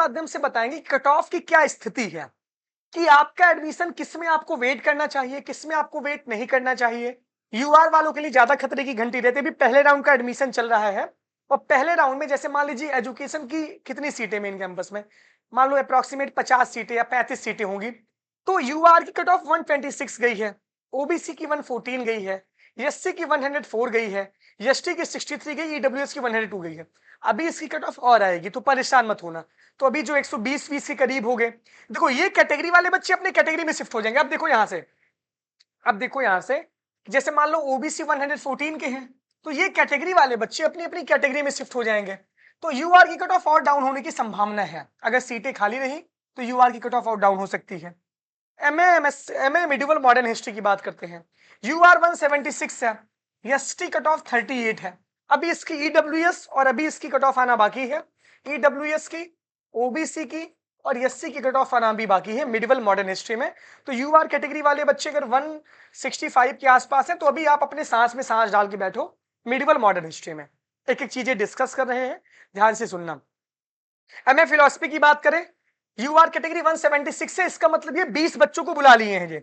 माध्यम से बताएंगे कट ऑफ की क्या स्थिति है, कि आपका एडमिशन किसमें आपको वेट करना चाहिए, किसमें आपको वेट नहीं करना चाहिए। यूआर वालों के लिए ज्यादा खतरे की घंटी रहती है। अभी पहले राउंड का एडमिशन चल रहा है और पहले राउंड में जैसे मान लीजिए एजुकेशन की कितनी सीटें मेन कैंपस में, मान लो अप्रोक्सीमेट 50 सीटें या 35 सीटें होंगी, तो यूआर की कट ऑफ 126 गई है, ओबीसी की 114 गई है, एससी की 104 गई है, एसटी की 63 गई, ईडब्ल्यूएस की 102 गई है। अभी इसकी कट ऑफ और आएगी, तो परेशान मत होना। तो अभी जो 120-20 के करीब हो गए, देखो ये कैटेगरी वाले बच्चे अपने कैटेगरी में शिफ्ट हो जाएंगे। अब देखो यहां से, अब देखो यहां से, जैसे मान लो ओबीसी 114 के हैं, तो ये कैटेगरी वाले बच्चे अपनी अपनी कैटेगरी में शिफ्ट हो जाएंगे। तो यूआर की कट ऑफ और डाउन होने की संभावना है। अगर सीटें खाली रही तो यूआर की कट ऑफ और डाउन हो सकती है। एमए मिडिवल मॉडर्न हिस्ट्री की बात करते हैं, यूआर 176 है, एसटी कट ऑफ 38 है। अभी इसकी ईडब्ल्यूएस और अभी इसकी कट ऑफ आना बाकी है, ईडब्ल्यूएस की, ओबीसी की और एससी की कट ऑफ आना भी बाकी है मिडिवल मॉडर्न हिस्ट्री में। तो यूआर कैटेगरी वाले बच्चे अगर 165 के आसपास है तो अभी आप अपने सांस में सांस डाल के बैठो। मिडिवल मॉडर्न हिस्ट्री में एक एक चीजें डिस्कस कर रहे हैं, ध्यान से सुनना। एमए फिलोसफी की बात करें, यूआर कैटेगरी 176 है, इसका मतलब ये 20 बच्चों को बुला लिए हैं। ये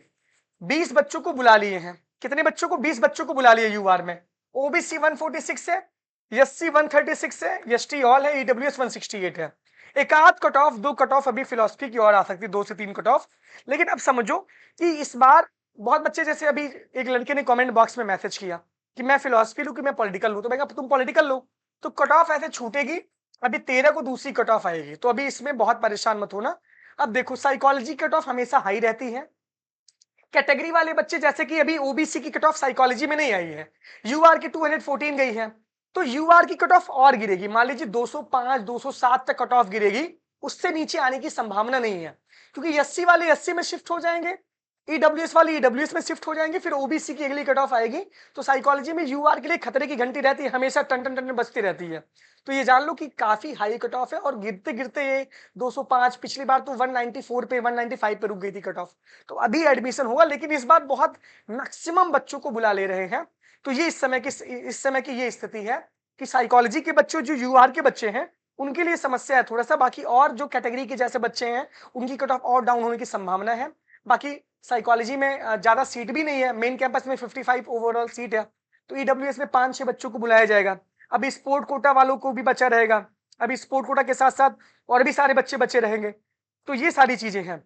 20 बच्चों को बुला लिए हैं। कितने बच्चों को? 20 बच्चों को बुला लिए यूआर में। ओबीसी 146 है, एससी 136 है, एसटी ऑल है, ईडब्ल्यूएस 168 है। एक आध कट ऑफ, दो कट ऑफ अभी फिलोसफी की ओर आ सकती है, 2 से 3 कट ऑफ। लेकिन अब समझो कि इस बार बहुत बच्चे, जैसे अभी एक लड़के ने कमेंट बॉक्स में मैसेज किया कि मैं फिलोसफी लूं कि मैं पॉलिटिकल लूं, तो मैं कहा तुम पॉलिटिकल लो, तो कट ऑफ ऐसे छूटेगी। अभी 13 को दूसरी कट ऑफ आएगी, तो अभी इसमें बहुत परेशान मत होना। अब देखो साइकोलॉजी कट ऑफ हमेशा हाई रहती है। कैटेगरी वाले बच्चे, जैसे कि अभी ओबीसी की कट ऑफ साइकोलॉजी में नहीं आई है, यूआर की 214 गई है, तो यूआर की कट ऑफ और गिरेगी। मान लीजिए 205 207 तक कट ऑफ गिरेगी, उससे नीचे आने की संभावना नहीं है, क्योंकि एससी वाले एससी में शिफ्ट हो जाएंगे, ईडब्ल्यूएस वाले ईडब्ल्यूएस में शिफ्ट हो जाएंगे, फिर ओबीसी की अगली कट ऑफ आएगी। तो साइकोलॉजी में यूआर के लिए खतरे की घंटी रहती है, हमेशा टन टन टन बजती रहती है। तो ये जान लो कि काफी हाई कट ऑफ है, और गिरते गिरते ये 205, पिछली बार तो 194 पे 195 पे रुक गई थी कट ऑफ। तो अभी एडमिशन होगा, लेकिन इस बार बहुत मैक्सिमम बच्चों को बुला ले रहे हैं। तो ये इस समय की ये स्थिति है कि साइकोलॉजी के बच्चे, जो यूआर के बच्चे हैं, उनके लिए समस्या है थोड़ा सा। बाकी और जो कैटेगरी के जैसे बच्चे हैं, उनकी कट ऑफ और डाउन होने की संभावना है। बाकी साइकोलॉजी में ज्यादा सीट भी नहीं है, मेन कैंपस में 55 ओवरऑल सीट है, तो ईडब्ल्यूएस में 5-6 बच्चों को बुलाया जाएगा। अभी स्पोर्ट कोटा वालों को भी बचा रहेगा, अभी स्पोर्ट कोटा के साथ साथ और भी सारे बच्चे बचे रहेंगे। तो ये सारी चीजें हैं,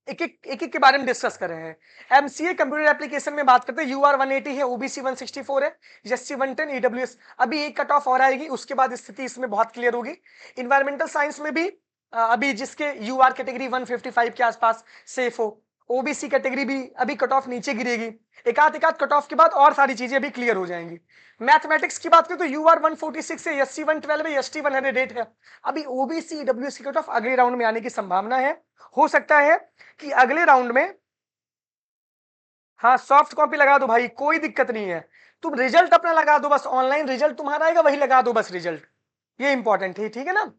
एक एक के बारे में डिस्कस कर रहे हैं। एमसीए कंप्यूटर एप्लीकेशन में बात करते हैं, यूआर 180 है, ओबीसी 164 है, एससी 110, ईडब्ल्यूएस अभी एक कट ऑफ और आएगी, उसके बाद स्थिति इसमें बहुत क्लियर होगी। इन्वायरमेंटल साइंस में भी अभी जिसके यूआर कैटेगरी 155 के आसपास सेफ हो, ओबीसी कैटेगरी भी अभी कट ऑफ नीचे गिरेगी। एक आध कट ऑफ के बाद और सारी चीजें भी क्लियर हो जाएंगी। मैथमेटिक्स की बात करें तो यूआर 146 है, एससी 112 है, एसटी 108 है। अभी ओबीसी ईडब्ल्यूएस की कट ऑफ अगले राउंड में आने की संभावना है। हो सकता है कि अगले राउंड में, हाँ सॉफ्ट कॉपी लगा दो भाई, कोई दिक्कत नहीं है। तुम रिजल्ट अपना लगा दो, बस ऑनलाइन रिजल्ट तुम्हारा आएगा, वही लगा दो बस रिजल्ट, ये इंपॉर्टेंट है, ठीक है ना।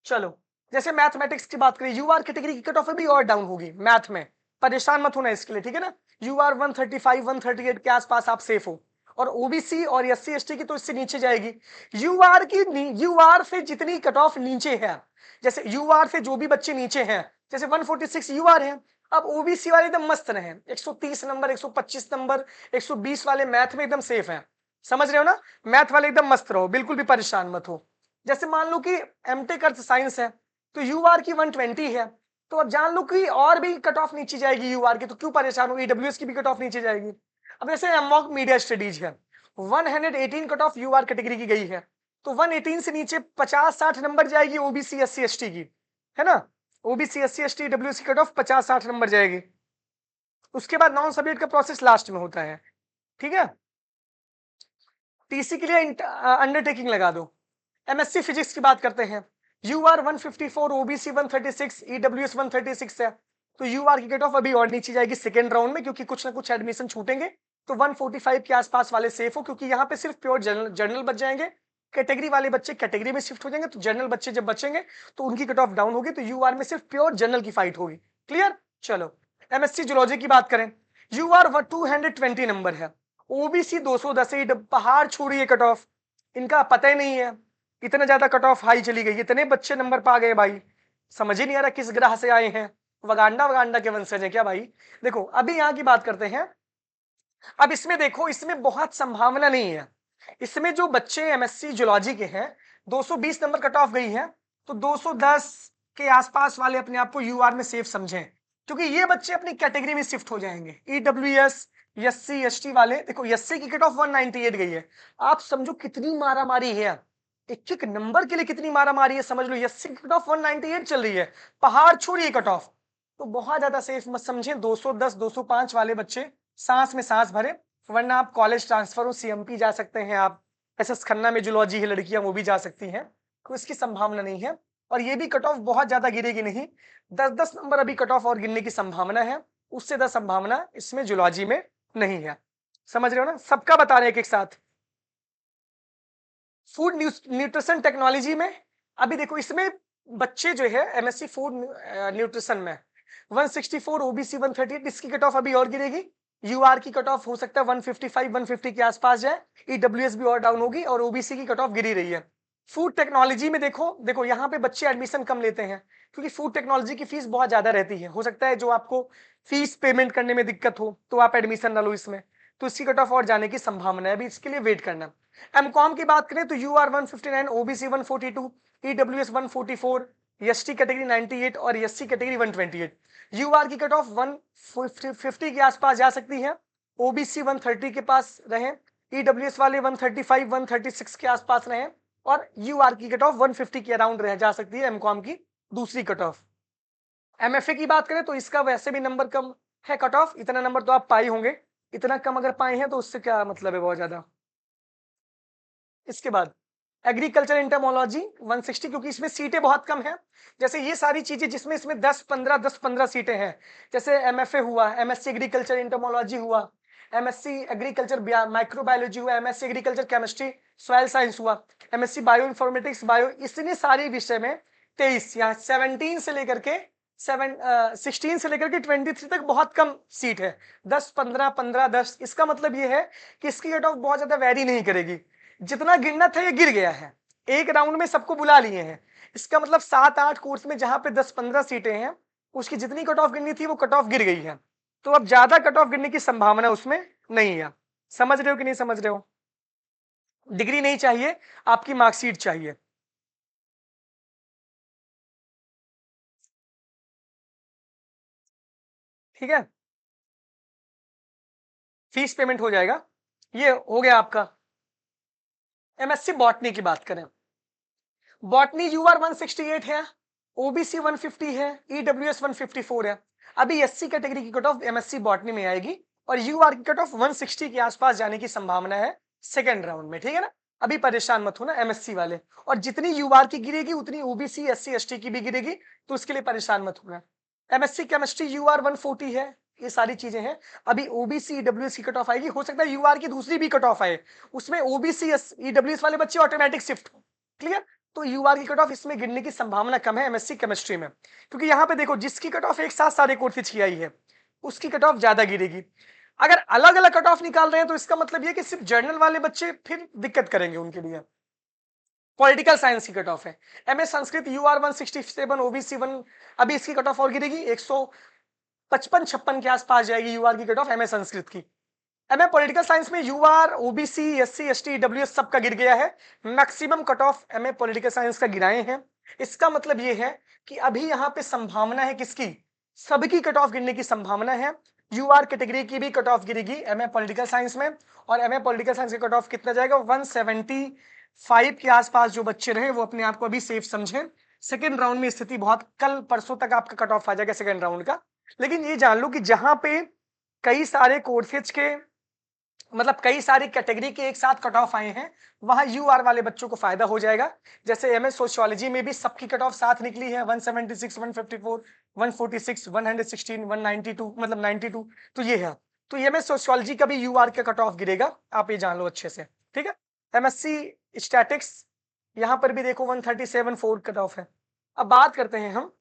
चलो, जैसे मैथमेटिक्स की बात करें, यूआर कैटेगरी की कट ऑफ भी और डाउन होगी मैथ में, परेशान मत होना इसके लिए, ठीक है ना। यूआर 135 138 के आसपास आप सेफ हो, और ओबीसी और एससी एसटी की तो इससे नीचे जाएगी। यूआर से जितनी कट ऑफ नीचे है, जैसे यूआर से जो भी बच्चे नीचे हैं, जैसे 146 यूआर है, अब ओबीसी वाले एकदम मस्त रहे, 130 नंबर, 125 नंबर, 120 वाले मैथ में एकदम सेफ हैं। समझ रहे हो ना, मैथ वाले एकदम मस्त रहो, बिल्कुल भी परेशान मत हो। जैसे मान लो कि एमटेक अर्थ साइंस है, तो यूआर की 120 है, तो अब जान लो कि और भी कट ऑफ नीचे जाएगी यूआर की, तो क्यों परेशान हो, ईडब्ल्यूएस की भी कट ऑफ नीचे जाएगी। अब जैसे एमवॉक मीडिया स्टडीज है, 118 कट ऑफ यूआर कैटेगरी की गई है, तो 118 से नीचे 50-60 नंबर जाएगी ओबीसी एससी एसटी की, है ना। OBC SC ST WC cut off 50-60 number जाएगी। उसके बाद नॉन सब्जेक्ट का प्रोसेस लास्ट में होता है, ठीक है। टीसी के लिए अंडरटेकिंग लगा दो। एमएससी फिजिक्स की बात करते हैं, यूआर 154, ओबीसी 136, ईडब्ल्यूएस 136 है, तो यूआर की कट ऑफ अभी और नीचे जाएगी सेकेंड राउंड में, क्योंकि कुछ ना कुछ एडमिशन छूटेंगे। तो 145 के आसपास वाले सेफ हो, क्योंकि यहाँ पे सिर्फ प्योर जनरल बच जाएंगे। कैटेगरी वाले बच्चे कैटेगरी में शिफ्ट हो जाएंगे, तो जनरल बच्चे जब बचेंगे तो उनकी कट ऑफ डाउन होगी, तो यूआर में सिर्फ प्योर जनरल की फाइट होगी। क्लियर। चलो, एमएससी जूलॉजी की बात करें, यूआर 220 नंबर है, ओबीसी 210, पहाड़ छू रही है कट ऑफ, इनका पता ही नहीं है, इतना ज्यादा कट ऑफ हाई चली गई, इतने बच्चे नंबर पा गए भाई, समझ ही नहीं आ रहा किस ग्रह से आए हैं, वगांडा वगांडा के वंशज है क्या भाई? देखो अभी यहाँ की बात करते हैं। अब इसमें देखो, इसमें बहुत संभावना नहीं है। इसमें जो बच्चे एमएससी जूलॉजी के हैं, 220 नंबर कट ऑफ गई है, तो 210 के आसपास वाले अपने आप को यूआर में सेफ समझें, क्योंकि ये बच्चे अपनी कैटेगरी में शिफ्ट हो जाएंगे। ईडब्ल्यूएस, एससी, एसटी वाले, देखो एससी की कट ऑफ 198 गई है। आप समझो कितनी मारा मारी है, एक एक नंबर के लिए कितनी मारा मारी है, समझ लो। एससी की कट ऑफ 198 चल रही है, पहाड़ छोड़िए कट ऑफ। तो बहुत ज्यादा सेफ मत समझे। 210 205 वाले बच्चे सांस में सांस भरे, वरना आप कॉलेज ट्रांसफर हो, सीएमपी जा सकते हैं आप, एसएस खन्ना में जूलॉजी है लड़कियां, वो भी जा सकती हैं, तो इसकी संभावना नहीं है। और ये भी कट ऑफ बहुत ज्यादा गिरेगी नहीं, 10-10 नंबर अभी कट ऑफ और गिरने की संभावना है, उससे 10 संभावना इसमें जूलॉजी में नहीं है। समझ रहे हो ना, सबका बता रहे हैं एक एक साथ। फूड न्यूट्रिशन टेक्नोलॉजी में अभी देखो, इसमें बच्चे जो है एमएससी फूड न्यूट्रिशन में 164, ओबीसी 138, इसकी कट ऑफ अभी और गिरेगी। यूआर की कट ऑफ हो सकता है 155 150 के आसपास जाए, ईडब्ल्यूएस भी और डाउन होगी, और ओबीसी की कट ऑफ गिरी रही है। फूड टेक्नोलॉजी में देखो यहाँ पे बच्चे एडमिशन कम लेते हैं, क्योंकि फूड टेक्नोलॉजी की फीस बहुत ज्यादा रहती है। हो सकता है जो आपको फीस पेमेंट करने में दिक्कत हो तो आप एडमिशन ना लो इसमें, तो इसकी कट ऑफ और जाने की संभावना है, अभी इसके लिए वेट करना। एमकॉम की बात करें तो UR 159, OBC 142, EWS 144, ST category 98 और एससी कैटेगरी 128। यूआर की कट ऑफ 150 के आसपास जा सकती है, ओबीसी 130 के पास रहे, ईडब्ल्यूएस वाले 135 136 के आसपास रहे, और यूआर की कट ऑफ 150 के अराउंड रह जा सकती है एमकॉम की दूसरी कट ऑफ। एमएफए की बात करें तो इसका वैसे भी नंबर कम है, कट ऑफ इतना नंबर तो आप पाए होंगे, इतना कम अगर पाए हैं तो उससे क्या मतलब है, बहुत ज्यादा। इसके बाद एग्रीकल्चर एंटोमोलॉजी 160, क्योंकि इसमें सीटें बहुत कम हैं। जैसे ये सारी चीजें जिसमें इसमें 10-15 सीटें हैं, जैसे एमएफए हुआ, एमएससी एग्रीकल्चर एंटोमोलॉजी हुआ, एमएससी एग्रीकल्चर माइक्रोबायोलॉजी हुआ, MSc agriculture chemistry soil science हुआ, एमएससी बायो इन्फॉर्मेटिक्स बायो, इतने सारे विषय में 23, यहाँ 17 से लेकर के 16 से लेकर के 23 तक बहुत कम सीट है, 10 15 15 10। इसका मतलब ये है कि इसकी कट ऑफ बहुत ज्यादा वैरी नहीं करेगी, जितना गिरना था ये गिर गया है, एक राउंड में सबको बुला लिए हैं। इसका मतलब 7-8 कोर्स में जहां पे 10-15 सीटें हैं, उसकी जितनी कट ऑफ गिरनी थी वो कट ऑफ गिर गई है, तो अब ज्यादा कट ऑफ गिरने की संभावना उसमें नहीं है। समझ रहे हो कि नहीं समझ रहे हो? डिग्री नहीं चाहिए, आपकी मार्कशीट चाहिए। ठीक है, फीस पेमेंट हो जाएगा, ये हो गया आपका। एमएससी बॉटनी की बात करें, बॉटनी यूआर 168 है, ओबीसी 150 है, ईडब्ल्यूएस 154 है। अभी एससी कैटेगरी की कट ऑफ एमएससी बॉटनी में आएगी, और यूआर की कट ऑफ 160 के आसपास जाने की संभावना है सेकेंड राउंड में। ठीक है ना, अभी परेशान मत हो ना एमएससी वाले, और जितनी यूआर की गिरेगी उतनी ओबीसी एससी एसटी की भी गिरेगी, तो उसके लिए परेशान मत होना। एमएससी केमिस्ट्री यूआर 140 है, ये सारी चीजें हैं। अभी ओबीसी ईडब्ल्यूएस की कट ऑफ आएगी, हो सकता है यूआर की दूसरी भी कट ऑफ आए, उसमें ओबीसी ईडब्ल्यूएस वाले बच्चे ऑटोमेटिक शिफ्ट हो। क्लियर? तो यूआर की कट ऑफ इसमें गिरने की संभावना कम है एमएससी केमिस्ट्री में, क्योंकि यहाँ पे देखो जिसकी कट ऑफ एक साथ सारे कोर्सेज की आई है, उसकी कट ऑफ ज्यादा गिरेगी। अगर अलग अलग कट ऑफ निकाल रहे हैं तो इसका मतलब ये कि सिर्फ जर्नल वाले बच्चे फिर दिक्कत करेंगे उनके लिए। पॉलिटिकल साइंस की कट ऑफ है, एमए संस्कृत यूआर 167, ओबीसी 1, अभी इसकी कट ऑफ और गिरेगी, 155-56 के आसपास जाएगी यूआर की कट ऑफ एमए संस्कृत की। एमए पॉलिटिकल साइंस में UR OBC SC ST WS सबका गिर गया है, maximum cut off MA political science का गिराए हैं। इसका मतलब ये है कि अभी यहाँ पे संभावना है किसकी, सबकी कट ऑफ गिरने की संभावना है। यूआर कैटेगरी की भी कट ऑफ गिरेगी एमए पॉलिटिकल साइंस में, और एमए पॉलिटिकल साइंस का कट ऑफ कितना जाएगा, 175 के आसपास जो बच्चे रहे वो अपने आप को अभी सेफ समझें। सेकेंड राउंड में स्थिति बहुत, कल परसों तक आपका कट ऑफ आ जाएगा सेकेंड राउंड का। लेकिन ये जान लो कि जहां पे कई सारे कोर्सेज के, मतलब कई सारी कैटेगरी के एक साथ कट ऑफ आए हैं, वहां यूआर वाले बच्चों को फायदा हो जाएगा। जैसे एमएस सोशियोलॉजी में भी सबकी कट ऑफ साथ निकली है, 176 154 146 116 192, मतलब 92, तो ये है। तो एमएस सोशियोलॉजी का भी यूआर का कट ऑफ गिरेगा, आप ये जान लो अच्छे से। ठीक है, एमएससी स्टैटिक्स यहां पर भी देखो 137 4 कट ऑफ है। अब बात करते हैं हम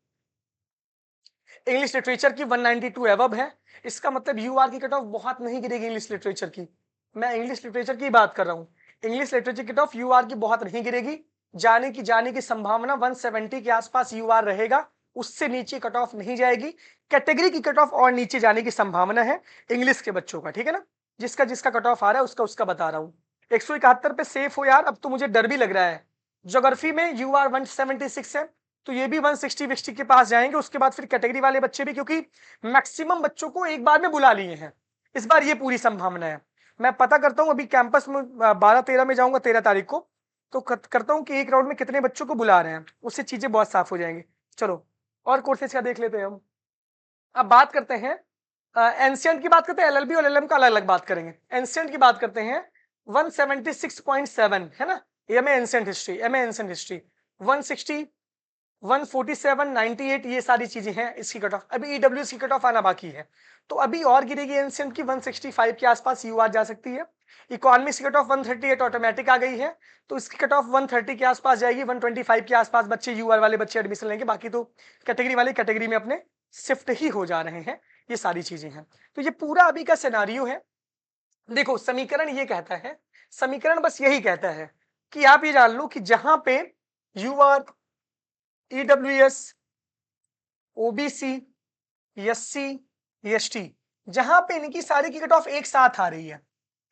इंग्लिश लिटरेचर की, 192 एबव है, इसका मतलब यूआर की कट ऑफ बहुत नहीं गिरेगी इंग्लिश लिटरेचर की। मैं इंग्लिश लिटरेचर की बात कर रहा हूँ, इंग्लिश लिटरेचर की कट ऑफ यूआर की बहुत नहीं गिरेगी, जाने की संभावना 170 के आसपास यूआर रहेगा, उससे नीचे कट ऑफ नहीं जाएगी। कैटेगरी की कट ऑफ और नीचे जाने की संभावना है इंग्लिश के बच्चों का, ठीक है ना। जिसका जिसका कट ऑफ आ रहा है उसका उसका बता रहा हूँ। 171 पे सेफ हो यार, अब तो मुझे डर भी लग रहा है। ज्योग्राफी में UR 176 है, तो ये भी 160 के पास जाएंगे। उसके बाद फिर कैटेगरी वाले बच्चे भी, क्योंकि मैक्सिमम बच्चों को एक बार में बुला लिए हैं इस बार, ये पूरी संभावना है। मैं पता करता हूँ अभी कैंपस में 12-13 में जाऊंगा 13 तारीख को, तो करता हूँ कि एक राउंड में कितने बच्चों को बुला रहे हैं, उससे चीजें बहुत साफ हो जाएंगी। चलो और कोर्सेज का देख लेते हैं हम। अब बात करते हैं एंशिएंट की, बात करते हैं LLB और LLM का अलग अलग बात करेंगे। एंशिएंट की बात करते हैं 176.7 है ना, MA ancient history, MA ancient history 160, 147, 98 ये सारी चीजें हैं इसकी कट ऑफ। अभी EWS की कट ऑफ आना बाकी है, तो अभी और गिरेगी एंशिएंट की 165 के आसपास UR जा सकती है। इकोनॉमिक्स की कट ऑफ 138 ऑटोमेटिक आ गई है, तो इसकी कट ऑफ 130 के आसपास जाएगी। 125 के आसपास बच्चे UR वाले बच्चे एडमिशन लेंगे, बाकी तो कैटेगरी वाले कैटेगरी में अपने शिफ्ट ही हो जा रहे हैं। ये सारी चीजें हैं, तो ये पूरा अभी का सिनारियो है। देखो समीकरण ये कहता है, समीकरण बस यही कहता है कि आप ये जान लो कि जहां पे UR, EWS, OBC, SC, ST, जहां पे इनकी सारी की कट ऑफ एक साथ आ रही है,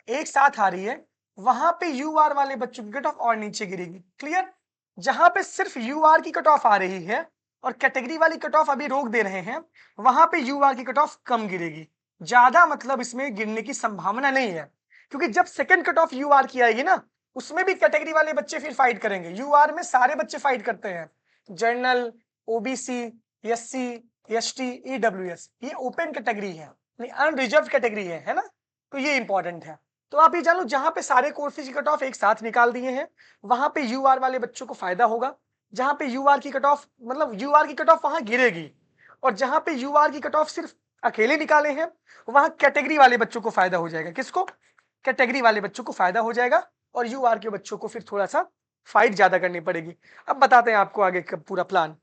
एक साथ आ रही है, वहां पे UR वाले बच्चों की कट ऑफ और नीचे गिरेगी। क्लियर। जहां पे सिर्फ UR की कट ऑफ आ रही है और कैटेगरी वाली कट ऑफ अभी रोक दे रहे हैं, वहां पे UR की कट ऑफ कम गिरेगी। ज्यादा मतलब इसमें गिरने की संभावना नहीं है, क्योंकि जब सेकंड कट ऑफ UR की आएगी ना, उसमें भी कैटेगरी वाले बच्चे फिर फाइट करेंगे। UR में सारे बच्चे फाइट करते हैं, general, OBC, SC, ST, EWS, ये ओपन कैटेगरी है, अनरिजर्व कैटेगरी है ना, तो ये इंपॉर्टेंट है। तो आप ये जान लो जहां पे सारे कोर्सेज की कट ऑफ एक साथ निकाल दिए हैं, वहां पे UR वाले बच्चों को फायदा होगा। जहां पे UR की कट ऑफ, मतलब UR की कट ऑफ वहां गिरेगी, और जहां पे UR की कट ऑफ सिर्फ अकेले निकाले हैं, वहां कैटेगरी वाले बच्चों को फायदा हो जाएगा। किसको? कैटेगरी वाले बच्चों को फायदा हो जाएगा, और UR के बच्चों को फिर थोड़ा सा फाइट ज्यादा करनी पड़ेगी। अब बताते हैं आपको आगे का पूरा प्लान।